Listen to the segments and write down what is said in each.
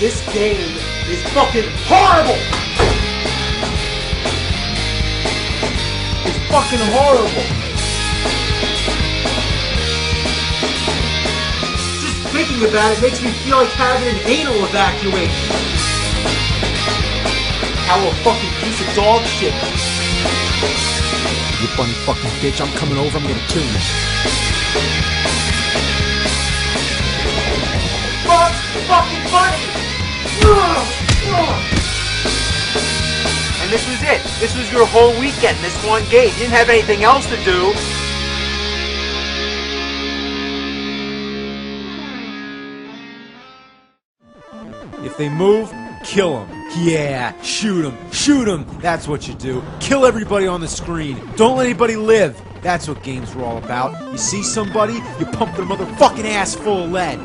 This game is fucking horrible! It's fucking horrible! Just thinking about it makes me feel like having an anal evacuation. How a fucking piece of dog shit. You funny fucking bitch, I'm coming over, I'm gonna kill you. Fuck! Fucking funny! And this was it. This was your whole weekend, this one game. You didn't have anything else to do. If they move, kill them. Yeah, shoot them. Shoot them. That's what you do. Kill everybody on the screen. Don't let anybody live. That's what games were all about. You see somebody, you pump their motherfucking ass full of lead.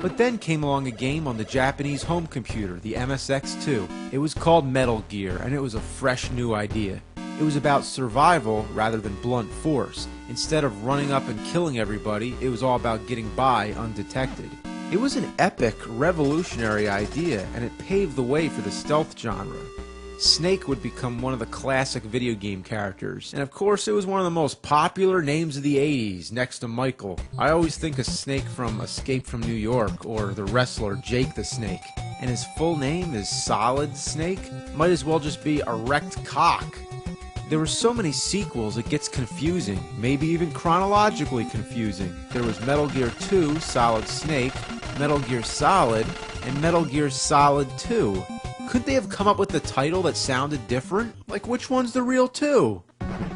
But then came along a game on the Japanese home computer, the MSX2. It was called Metal Gear, and it was a fresh new idea. It was about survival rather than blunt force. Instead of running up and killing everybody, it was all about getting by undetected. It was an epic, revolutionary idea, and it paved the way for the stealth genre. Snake would become one of the classic video game characters, and of course it was one of the most popular names of the 80s, next to Michael. I always think of Snake from Escape from New York, or the wrestler Jake the Snake. And his full name is Solid Snake? Might as well just be Erect Cock. There were so many sequels it gets confusing, maybe even chronologically confusing. There was Metal Gear 2, Solid Snake, Metal Gear Solid, and Metal Gear Solid 2. Couldn't they have come up with a title that sounded different? Like, which one's the real 2?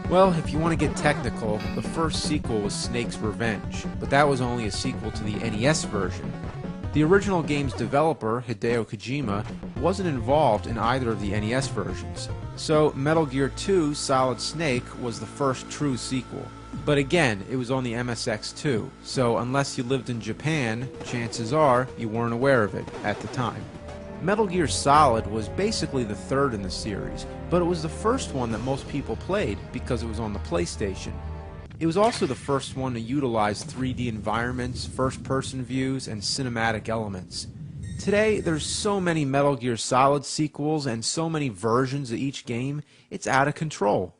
Well, if you want to get technical, the first sequel was Snake's Revenge, but that was only a sequel to the NES version. The original game's developer, Hideo Kojima, wasn't involved in either of the NES versions, so Metal Gear 2 Solid Snake was the first true sequel. But again, it was on the MSX2, so unless you lived in Japan, chances are you weren't aware of it at the time. Metal Gear Solid was basically the third in the series, but it was the first one that most people played because it was on the PlayStation. It was also the first one to utilize 3D environments, first-person views, and cinematic elements. Today, there's so many Metal Gear Solid sequels and so many versions of each game, it's out of control.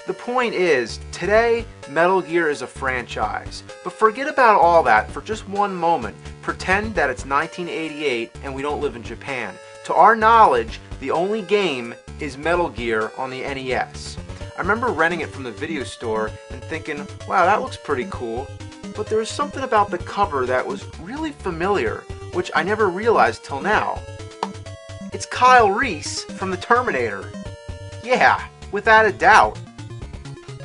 The point is, today, Metal Gear is a franchise. But forget about all that for just one moment. Pretend that it's 1988 and we don't live in Japan. To our knowledge, the only game is Metal Gear on the NES. I remember renting it from the video store and thinking, wow, that looks pretty cool. But there was something about the cover that was really familiar, which I never realized till now. It's Kyle Reese from the Terminator. Yeah, without a doubt.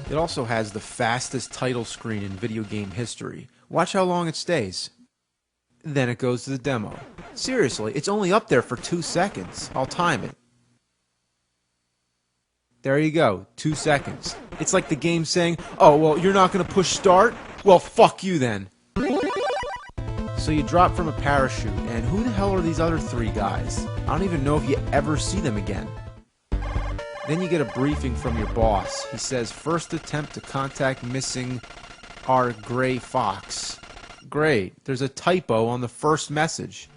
It also has the fastest title screen in video game history. Watch how long it stays. Then it goes to the demo. Seriously, it's only up there for 2 seconds. I'll time it. There you go, 2 seconds. It's like the game saying, oh, well, you're not going to push start? Well, fuck you then. So you drop from a parachute, and who the hell are these other 3 guys? I don't even know if you ever see them again. Then you get a briefing from your boss. He says, first attempt to contact missing our gray fox. Great, there's a typo on the first message.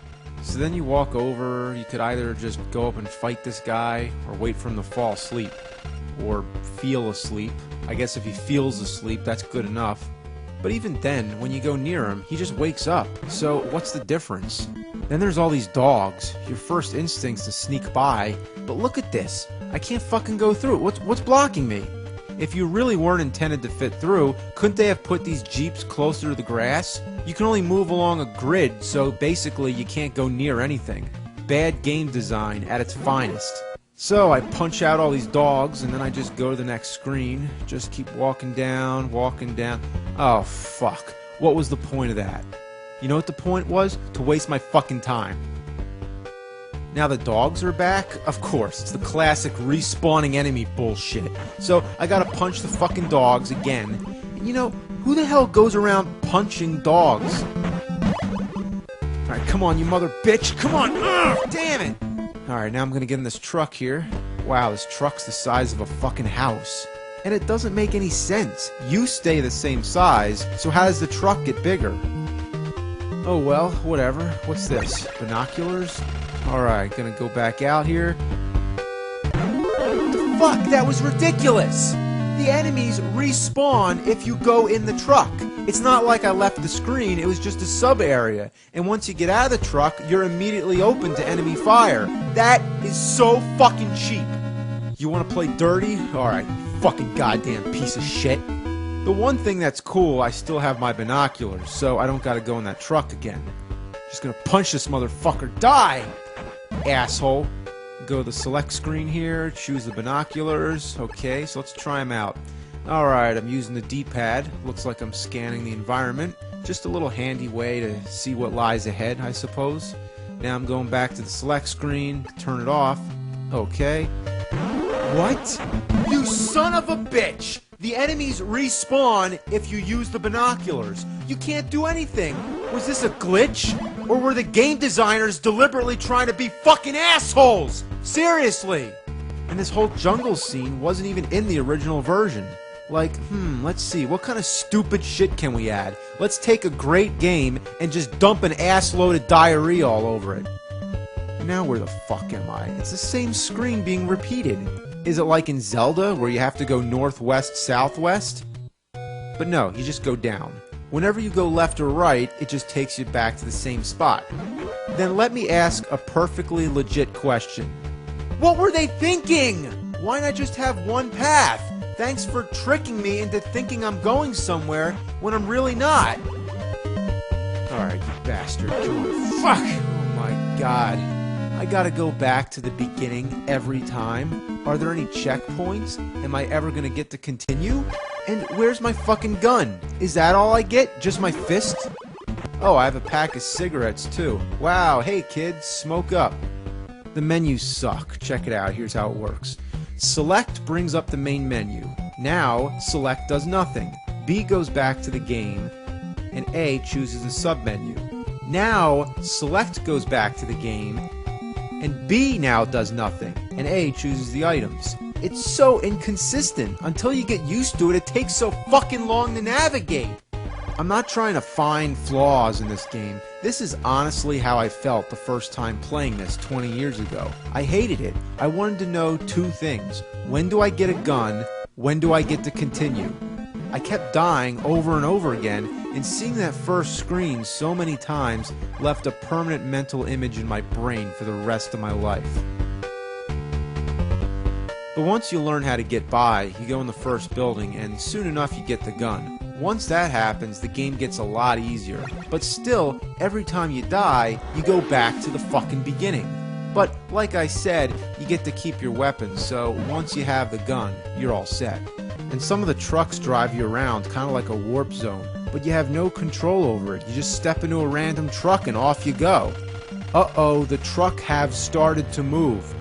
So then you walk over, you could either just go up and fight this guy, or wait for him to fall asleep. Or feel asleep. I guess if he feels asleep, that's good enough. But even then, when you go near him, he just wakes up. So what's the difference? Then there's all these dogs. Your first instinct's to sneak by, but look at this. I can't fucking go through it. What's blocking me? If you really weren't intended to fit through, couldn't they have put these jeeps closer to the grass? You can only move along a grid, so basically you can't go near anything. Bad game design at its finest. So I punch out all these dogs, and then I just go to the next screen. Just keep walking down, walking down. Oh, fuck. What was the point of that? You know what the point was? To waste my fucking time. Now the dogs are back? Of course, it's the classic respawning enemy bullshit. So I gotta punch the fucking dogs again. And you know, who the hell goes around punching dogs? Alright, come on, you mother bitch. Come on! Ugh, damn it! Alright, now I'm gonna get in this truck here. Wow, this truck's the size of a fucking house. And it doesn't make any sense. You stay the same size, so how does the truck get bigger? Oh well, whatever. What's this? Binoculars? Alright, gonna go back out here. What the fuck? That was ridiculous! The enemies respawn if you go in the truck. It's not like I left the screen, it was just a sub area. And once you get out of the truck, you're immediately open to enemy fire. That is so fucking cheap. You wanna play dirty? Alright, fucking goddamn piece of shit. The one thing that's cool, I still have my binoculars, so I don't gotta go in that truck again. Just gonna punch this motherfucker. Die! Asshole. Go to the select screen here, choose the binoculars. Okay, so let's try them out. Alright, I'm using the D-pad. Looks like I'm scanning the environment. Just a little handy way to see what lies ahead, I suppose. Now I'm going back to the select screen, turn it off. Okay. What? You son of a bitch! The enemies respawn if you use the binoculars. You can't do anything. Was this a glitch? Or were the game designers deliberately trying to be fucking assholes? Seriously! And this whole jungle scene wasn't even in the original version. Like, let's see, what kind of stupid shit can we add? Let's take a great game and just dump an assload of diarrhea all over it. Now where the fuck am I? It's the same screen being repeated. Is it like in Zelda, where you have to go northwest, southwest? But no, you just go down. Whenever you go left or right, it just takes you back to the same spot. Then let me ask a perfectly legit question. What were they thinking? Why not just have one path? Thanks for tricking me into thinking I'm going somewhere when I'm really not. Alright, you bastard. Fuck! Oh my god. I gotta go back to the beginning every time? Are there any checkpoints? Am I ever gonna get to continue? And where's my fucking gun? Is that all I get? Just my fist? Oh, I have a pack of cigarettes too. Wow, hey kids, smoke up. The menus suck. Check it out, here's how it works. Select brings up the main menu. Now, select does nothing. B goes back to the game, and A chooses a sub-menu. Now, select goes back to the game, and B now does nothing, and A chooses the items. It's so inconsistent. Until you get used to it, it takes so fucking long to navigate. I'm not trying to find flaws in this game. This is honestly how I felt the first time playing this 20 years ago. I hated it. I wanted to know two things. When do I get a gun? When do I get to continue? I kept dying over and over again, and seeing that first screen so many times left a permanent mental image in my brain for the rest of my life. But once you learn how to get by, you go in the first building, and soon enough you get the gun. Once that happens, the game gets a lot easier. But still, every time you die, you go back to the fucking beginning. But, like I said, you get to keep your weapons, so once you have the gun, you're all set. And some of the trucks drive you around, kind of like a warp zone, but you have no control over it. You just step into a random truck and off you go. Uh-oh, the truck have started to move.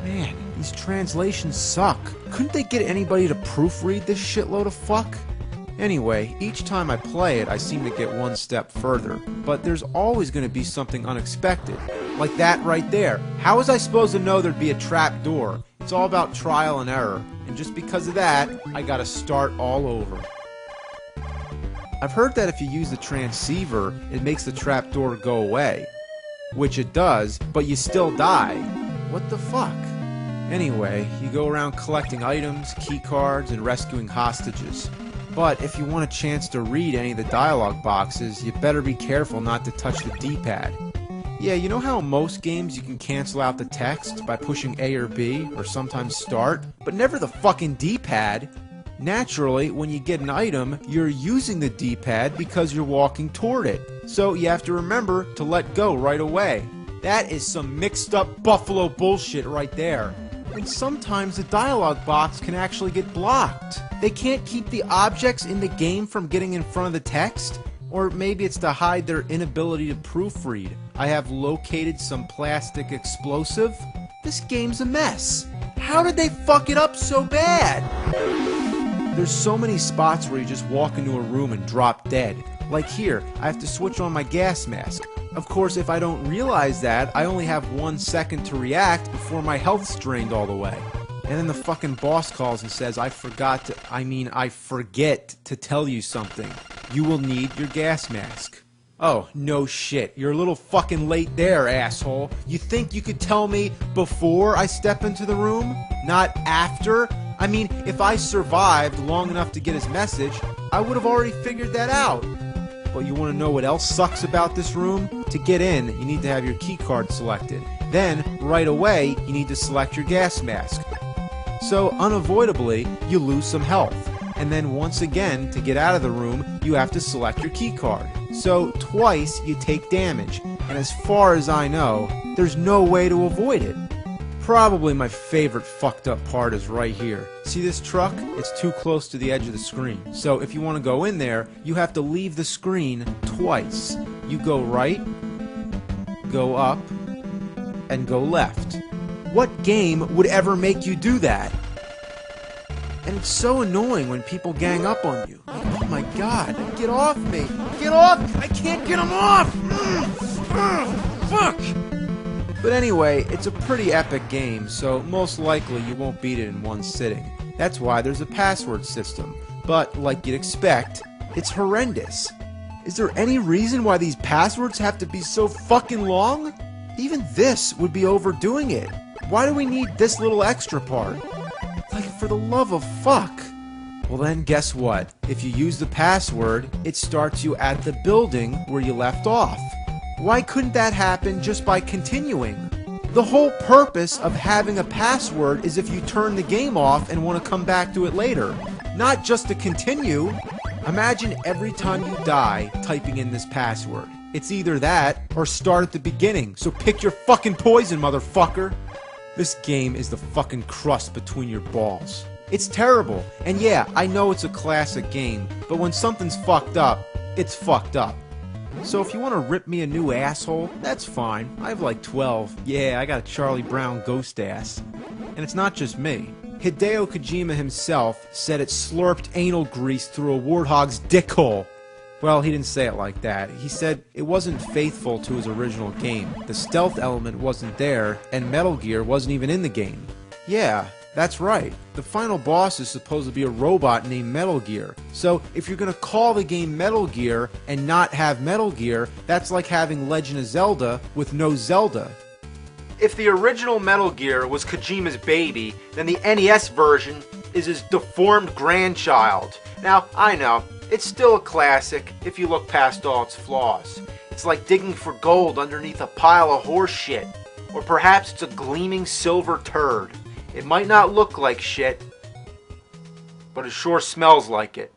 Man, these translations suck. Couldn't they get anybody to proofread this shitload of fuck? Anyway, each time I play it, I seem to get one step further. But there's always going to be something unexpected. Like that right there. How was I supposed to know there'd be a trap door? It's all about trial and error. And just because of that, I gotta start all over. I've heard that if you use the transceiver, it makes the trap door go away. Which it does, but you still die. What the fuck? Anyway, you go around collecting items, key cards, and rescuing hostages. But if you want a chance to read any of the dialogue boxes, you better be careful not to touch the D-pad. Yeah, you know how in most games you can cancel out the text by pushing A or B, or sometimes start, but never the fucking D-pad? Naturally, when you get an item, you're using the D-pad because you're walking toward it. So you have to remember to let go right away. That is some mixed up buffalo bullshit right there. And sometimes the dialogue box can actually get blocked. They can't keep the objects in the game from getting in front of the text? Or maybe it's to hide their inability to proofread. I have located some plastic explosive. This game's a mess. How did they fuck it up so bad? There's so many spots where you just walk into a room and drop dead. Like here, I have to switch on my gas mask. Of course, if I don't realize that, I only have 1 second to react before my health's drained all the way. And then the fucking boss calls and says, I forget to tell you something. You will need your gas mask. Oh, no shit. You're a little fucking late there, asshole. You think you could tell me before I step into the room? Not after? I mean, if I survived long enough to get his message, I would have already figured that out. But you want to know what else sucks about this room? To get in, you need to have your key card selected. Then, right away, you need to select your gas mask. So, unavoidably, you lose some health. And then once again, to get out of the room, you have to select your key card. So, twice you take damage. And as far as I know, there's no way to avoid it. Probably my favorite fucked up part is right here. See this truck? It's too close to the edge of the screen. So if you want to go in there, you have to leave the screen twice. You go right, go up, and go left. What game would ever make you do that? And it's so annoying when people gang up on you. Like, oh my god, get off me! Get off! I can't get them off! Fuck! But anyway, it's a pretty epic game, so most likely you won't beat it in one sitting. That's why there's a password system. But, like you'd expect, it's horrendous. Is there any reason why these passwords have to be so fucking long? Even this would be overdoing it. Why do we need this little extra part? Like, for the love of fuck. Well then, guess what? If you use the password, it starts you at the building where you left off. Why couldn't that happen just by continuing? The whole purpose of having a password is if you turn the game off and want to come back to it later. Not just to continue. Imagine every time you die typing in this password. It's either that or start at the beginning, so pick your fucking poison, motherfucker. This game is the fucking crust between your balls. It's terrible, and yeah, I know it's a classic game, but when something's fucked up, it's fucked up. So if you want to rip me a new asshole, that's fine. I have like 12. Yeah, I got a Charlie Brown ghost ass. And it's not just me. Hideo Kojima himself said it slurped anal grease through a warthog's dick hole. Well, he didn't say it like that. He said it wasn't faithful to his original game. The stealth element wasn't there, and Metal Gear wasn't even in the game. Yeah, that's right. The final boss is supposed to be a robot named Metal Gear. So, if you're gonna call the game Metal Gear and not have Metal Gear, that's like having Legend of Zelda with no Zelda. If the original Metal Gear was Kojima's baby, then the NES version is his deformed grandchild. Now, I know, it's still a classic if you look past all its flaws. It's like digging for gold underneath a pile of horse shit. Or perhaps it's a gleaming silver turd. It might not look like shit, but it sure smells like it.